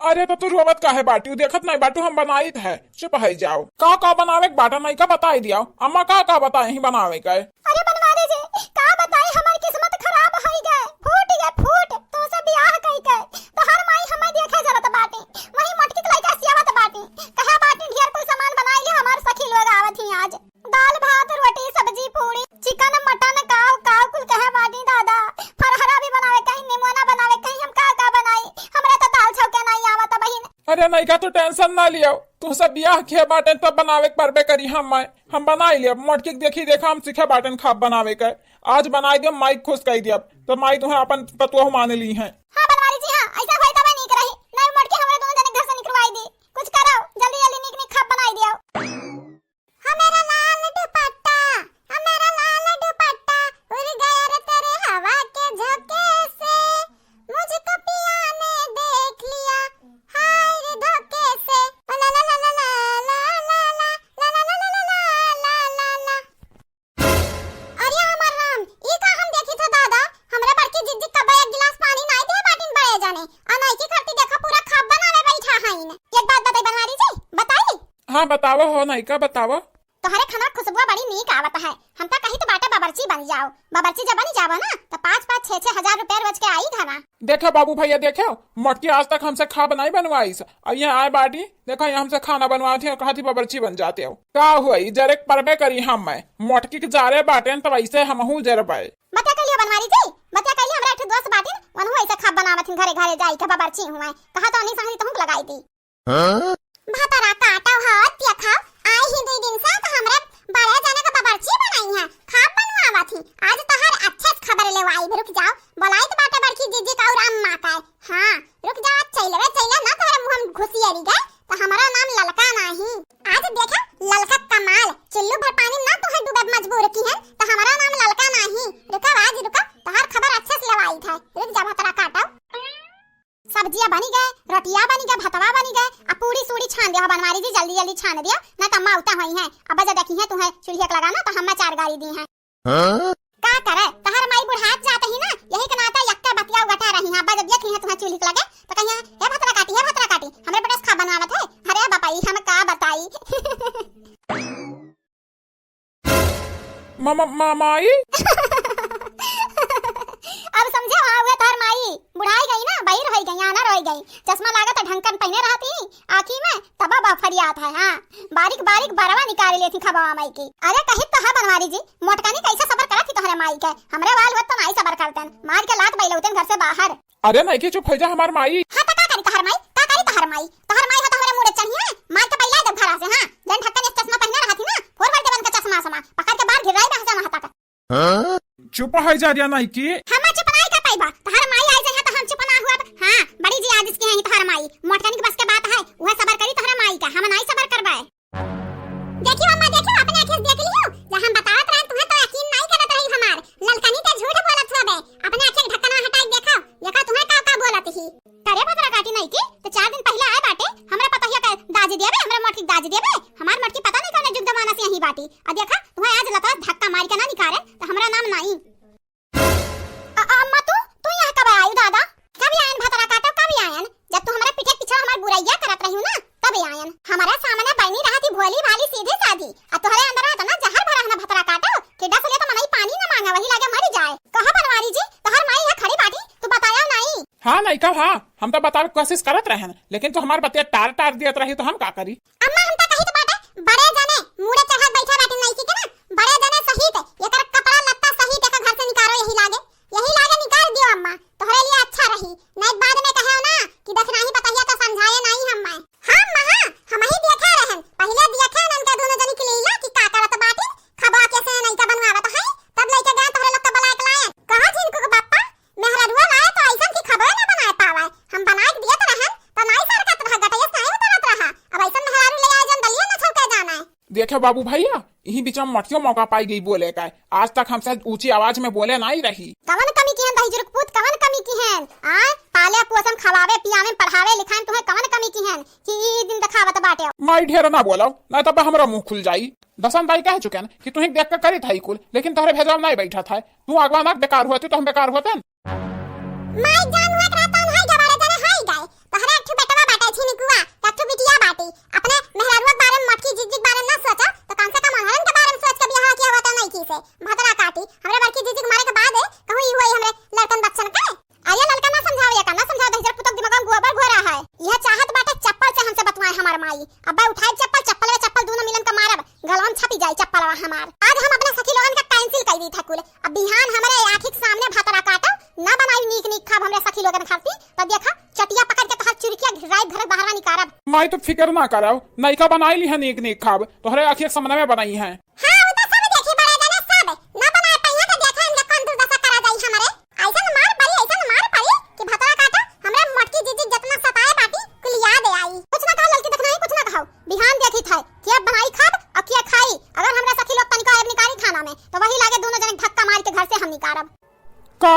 अरे तो तू रोवत काहे बाटी देखत नहीं बाटू हम बनाई है चुप है जाओ का बनावे बाटा नहीं का बताई दिया अम्मा का बताए ही बनावे का अरे बनवा दीजिए का बताई हमारी किस्मत खराब है गए फूट गए फूट तो से ब्याह कई के तो हर माई हमें देखे जरूरत बाटी वही मटकी के लइका सियावत बाटी कहा बाटी ढेर कोई सामान बनाई ले हमार सखी लोग आवत ही आज दाल भात रोटी सब्जी पूरी चिकन मटन काव काव कुल कहे बाटी दादा फरहरा भी बनावे कहीं निमोना बनावे कहीं हम का बनाई हमरा तो दाल छौके नहीं आवत बहिन। अरे नहीं का तो टेंशन ना लियो तू सब ब्याह खे बाटे तब बनावे परबे करी हम बनाई लिया मटकी देखा हम सीखे बाटन खाप बनावे का आज बनाई दिया माई खुश कही दिया तो माई तुम्हें अपन पतुआ मान ली है। हां बनवारी जी हां ऐसा होई तब नहीं करही नहीं मटकी हमरे दोनों जने घर से निकलवाई दी कुछ करो जल्दी जल्दी निक खाप बनाई दियो। हमारा लाल दुपट्टा उड़ गया रे तेरे हवा के झोंके से मुझको पिया ने देख लिया हाय रे धोखे से ला ला ला ला ला ला ला ला ला ला ला ला ला ला। अरे अमर राम ये का हम देखी था दादा हमरा बड़की जिद्दी कब एक गिलास पानी नहीं दे बाटिन बड़े जाने अनाई की खट्टी देखा पूरा खाप बनावे बैठा है इन एक बात बताई बनवारी जी बताई। हाँ बतावो हो नहीं का बतावो तोहरे खाना खुशबू बड़ी नीक आवत है हम तो कहीं तो बाटे बाबरची बन जाओ बाबरची जब बन जावा ना तो 5-5 6-6 हजार रुपए रोज के आई खाना। देखो बाबू भैया देखो मटकी आज तक हमसे खा बनाई बनवाई और यहाँ आए बाटी देखो यहाँ हमसे खाना बनवाई थी और कहा थी बाबरची बन जाते हो का हुई जरे परबे करी हम मैं मटकी के जारे बाटे तो वैसे हम हूँ जर पाए बता कलियो बनवारी जी बता कलियो हमरा एक दोस्त बाटे वनु ऐसा खा बनावत घरे घरे जाई के बाबरची हुआ कहा तो नहीं संगी तुम लगाई दी भातारा काटा हाथ या खाओ आई ही 2 दिन से तो हमरा बड़े जाने का बाबरची बनाई है खाप बनवावा थी आज तो हर अच्छे खबर ले आई रुक जाओ बोलाई तो बाटे बड़की जीजी का और अम्मा का हां रुक जा चले ना तोरे मुंह में घुसी आरी गए तो हमारा नाम ललका नहीं आज देखा ललका कमाल चिल्लू भर पानी ना तो है डूबे मजबूर की है तो हमारा नाम ललका नहीं रुका आज रुका तो हर खबर अच्छे से ले आई था रुक जा भातारा काटा सब्जियां बनी गए रोटियां बनी गए भतवा बनी गए अब पूरी सूड़ी छान दिया बनवारी जी जल्दी जल्दी छान दिया ना तो अम्मा उता हुई है अब जब देखी है तुम्हें चूल्हे लगाना तो हम 4 गाड़ी दी है का करे तहर माई बुढ़ात जात ही ना यही के नाता यक्का बतिया उठा रही है अब जब देखी है तुम्हें चूल्हे लगे तो कहिया हे भतरा काटी हमरे बड़स खा बनावत है अरे बापाई हम का बताई माई अब समझे वहां हुए तार माई बुढ़ाई गई ना बहिर होई गई आना रोई गई चश्मा लागत ढंकन पहने रहती आंखी में तबा बाफरियात है। हां बारीक बारीक बरवा निकाल लेती खबावा माई की अरे कहि तो है बनवारी जी मोटकानी कैसे सबर करत थी तोहरे माई के हमरे वाल होत तो नहीं सबर करतन मार के लात बैलौतन घर से बाहर। अरे नहीं की चुप हो जा हमार माई हां तो का करी तोहर माई हो तो हमरे मुंह चढ़िए मार के बैला दे घरा से। हां जन ढक्कन चश्मा पहने रहती ना फोर वर्ड बन के चश्मा समा पकड़ के बाहर गिराई बहसा महता का चुप है जा रिया नहीं की हम चुप नहीं कर पाइबा तोहर माई आई जहां तो हम चुप ना हुआ। हां बड़ी जी आज इसके है तोहर माई मोटकन की बस के बात है वह सबर करी तोहर माई का हम नहीं सबर करबाए। देखियो अम्मा देखियो अपने आंखें देख लियो जब हम बतावत रहे तुम्हें तो यकीन नहीं करत रही हमार ललकनी ते झूठ बोलत होबे अपने आंखें ढक्कन हटाई देखा तुम्हें का बोलत ही करे भतरा काटी नहीं की तो 4 दिन पहले आए बाटे हमरा पता है दाजी देबे हमरा मटकी दाजी देबे हमार मटकी पता नहीं कौन जुग जमाना से यही बाटी और देखा तुम्हें आज लता धक्का मार के ना निकाले तो हमरा नाम नहीं। अम्मा तू यहाँ कब आई दादा कभी आयन भतरा काटो कभी आयन जब तू हमारे पीछे पीछे हमार बुराइयां करत रही ना तब आयन हमारा सामने बनी रहती भोली भाली सीधी सादी और तोहरे अंदर रहता ना जहर भरा ना भतरा काटो कि डस ले तो मनई पानी ना मांगा वही लागे मर जाए कहा बनवारी जी तोहर माई है खड़ी बाटी तू बताया नहीं। हाँ नहीं का हाँ हम तो बतावे कोशिश करत रहे लेकिन तो हमार बतिया टार दियत रही तो हम का करी। अम्मा हम तो कही तो बाटे बड़े जने मुड़े चढ़ा बैठा बाटे नहीं की ना बड़े जने सहित एकर कपड़ा लत्ता सहित एक घर से निकालो यही लागे निकाल दियो अम्मा तोहरे लिए अच्छा रही नहीं बाद में कहे ना कि देखना ही बताइए तो समझाए नहीं हम मैं। हां महा हम ही देखे रहन पहले देखे न उनका दोनों जनी के लिए कि का करत बाटी खबा कैसे नहीं का बनवावत है तब लेके गए तोहरे लोग तो बुलाए के लाए कहा थी इनको बाप्पा मेहररुआ लाए तो ऐसा की खबर ना बनाए पावे हम बना के दिए तो रहन तो नहीं सर का तो गटैया नहीं उतरत रहा अब ऐसा मेहररु ले आए जन दलिया न छौके जाना है। देखो बाबू भैया यही बीच में मटकियों मौका पाई गई बोले का आज तक हमसे ऊंची आवाज में बोले नहीं रही कवन कमी की है दही जुरकपूत कवन कमी की है आ पाले पोषण खवावे पियावे पढ़ावे लिखावे तुम्हें कवन कमी की है कि ई दिन दिखावत बाटे माई ढेर ना बोलो ना तब हमरा मुंह खुल जाई दसन भाई कह चुके हैं कि तुम्हें देख कर करी था कुल लेकिन तोहरे भेजवा नहीं बैठा था तू अगवा ना बेकार हुआ तो हम बेकार होते माई जान हुआ रहता है जबारे जने हाई गए तोहरे ठु बेटवा बाटे देखी से भतरा काटी हमरे बड़की जीजी के मारे के बाद कहूं ई होई हमरे लड़कन बच्चन के आया लड़का ना समझावे या ना समझावे दहिजर पुतक दिमाग में गोबर घोरा है यह चाहत बाटे चप्पल से हमसे बतवाए हमार माई अब उठाए चप्पल में चप्पल दोनों मिलन के मारब गलवन छपी जाए चप्पलवा हमार आज हम अपने सखी लोगन का कैंसिल कर दी था कुल अब बिहान हमरे आंखी के सामने भतरा काटा ना बनाई नीक नीक खाब हमरे सखी लोगन खाती तो देखा चटिया पकड़ के तोहर चुरकिया घिराई घर बाहर निकारब माई तो फिक्र ना करब नईका बनाई ली है नीक नीक खाब तोहरे आंखी के सामने में बनाई है हां वो तो सब देखी बड़े जाने सब ना बनाए पहिया के देखा इनका कौन दुर्दशा करा जाई हमरे ऐसा न मार पड़ी कि भतरा काटा हमरे मोटकी जीजी जितना सताए बाटी कुल याद आई कुछ ना कहो लड़की देखना ही कुछ ना कहो बिहान देखी था के बनाई खाब और के खाई अगर हमरा सखी लोग तनिका निकारी खाना में तो वही लागे दोनों जने धक्का मार के घर से हम निकारब का